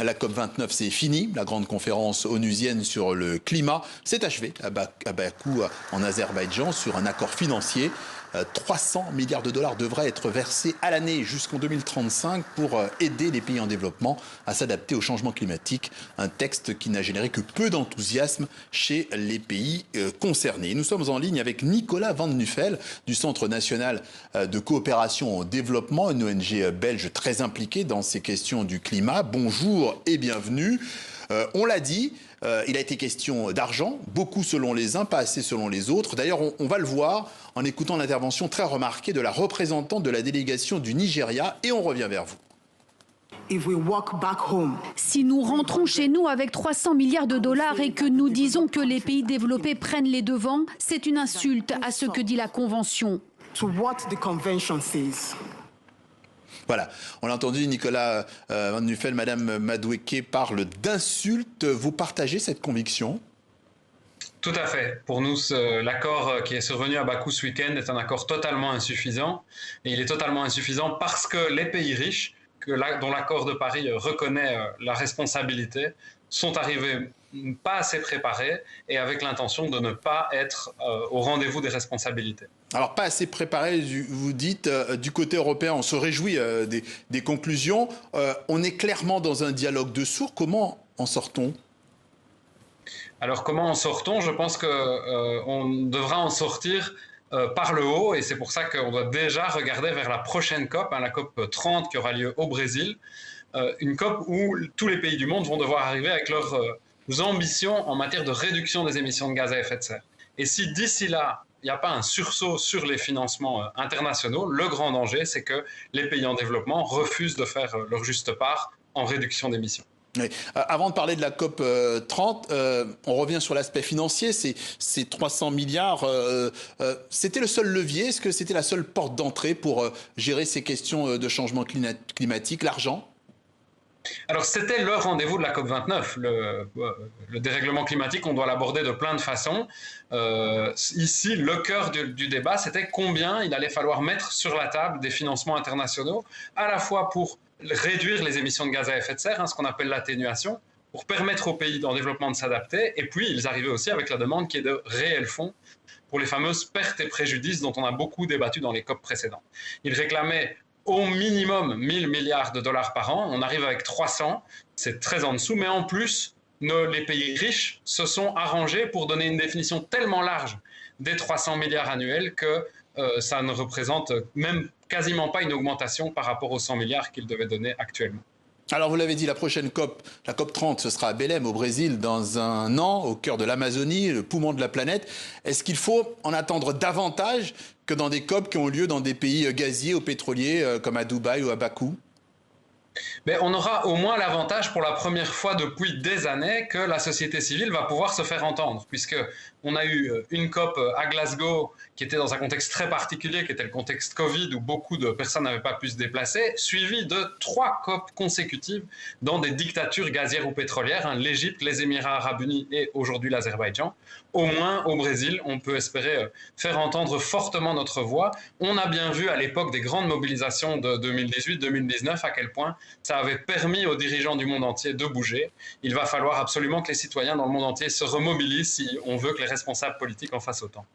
La COP29, c'est fini. La grande conférence onusienne sur le climat s'est achevée à Bakou, en Azerbaïdjan, sur un accord financier. 300 milliards de dollars devraient être versés à l'année jusqu'en 2035 pour aider les pays en développement à s'adapter au changement climatique. Un texte qui n'a généré que peu d'enthousiasme chez les pays concernés. Nous sommes en ligne avec Nicolas Van Nuffel du Centre national de coopération au développement, une ONG belge très impliquée dans ces questions du climat. Bonjour et bienvenue. On l'a dit, il a été question d'argent, beaucoup selon les uns, pas assez selon les autres. D'ailleurs, on va le voir en écoutant l'intervention très remarquée de la représentante de la délégation du Nigeria et on revient vers vous. Si nous rentrons chez nous avec 300 milliards de dollars et que nous disons que les pays développés prennent les devants, c'est une insulte à ce que dit la Convention. Voilà, on l'a entendu, Nicolas Van Nuffel, Madame Madueke parle d'insultes. Vous partagez cette conviction ? Tout à fait. Pour nous, l'accord qui est survenu à Bakou ce week-end est un accord totalement insuffisant. Et il est totalement insuffisant parce que les pays riches, dont l'accord de Paris reconnaît la responsabilité, sont arrivés pas assez préparés et avec l'intention de ne pas être au rendez-vous des responsabilités. Alors, pas assez préparé, vous dites, du côté européen, on se réjouit des conclusions. On est clairement dans un dialogue de sourds. Comment en sort-on ? Alors, comment en sort-on ? Je pense qu'on devra en sortir par le haut et c'est pour ça qu'on doit déjà regarder vers la prochaine COP, la COP 30 qui aura lieu au Brésil. Une COP où tous les pays du monde vont devoir arriver avec leurs ambitions en matière de réduction des émissions de gaz à effet de serre. Et si d'ici là, il n'y a pas un sursaut sur les financements internationaux, le grand danger, c'est que les pays en développement refusent de faire leur juste part en réduction d'émissions. Oui. Avant de parler de la COP 30, on revient sur l'aspect financier. Ces 300 milliards, c'était le seul levier? Est-ce que c'était la seule porte d'entrée pour gérer ces questions de changement climatique, l'argent? Alors, c'était le rendez-vous de la COP29. Le dérèglement climatique, on doit l'aborder de plein de façons. Ici, le cœur du débat, c'était combien il allait falloir mettre sur la table des financements internationaux, à la fois pour réduire les émissions de gaz à effet de serre, ce qu'on appelle l'atténuation, pour permettre aux pays en développement de s'adapter. Et puis, ils arrivaient aussi avec la demande qui est de réels fonds pour les fameuses pertes et préjudices dont on a beaucoup débattu dans les COP précédentes. Ils réclamaient au minimum 1000 milliards de dollars par an. On arrive avec 300, c'est très en dessous. Mais en plus, les pays riches se sont arrangés pour donner une définition tellement large des 300 milliards annuels que ça ne représente même quasiment pas une augmentation par rapport aux 100 milliards qu'ils devaient donner actuellement. Alors vous l'avez dit, la prochaine COP, la COP 30, ce sera à Belém au Brésil dans un an, au cœur de l'Amazonie, le poumon de la planète. Est-ce qu'il faut en attendre davantage que dans des COP qui ont lieu dans des pays gaziers ou pétroliers comme à Dubaï ou à Bakou ? Mais on aura au moins l'avantage pour la première fois depuis des années que la société civile va pouvoir se faire entendre, puisqu'on a eu une COP à Glasgow qui était dans un contexte très particulier, qui était le contexte Covid, où beaucoup de personnes n'avaient pas pu se déplacer, suivi de 3 COP consécutives dans des dictatures gazières ou pétrolières, l'Égypte, les Émirats arabes unis et aujourd'hui l'Azerbaïdjan. Au moins au Brésil, on peut espérer faire entendre fortement notre voix. On a bien vu à l'époque des grandes mobilisations de 2018-2019 à quel point ça avait permis aux dirigeants du monde entier de bouger. Il va falloir absolument que les citoyens dans le monde entier se remobilisent si on veut que les responsables politiques en fassent autant.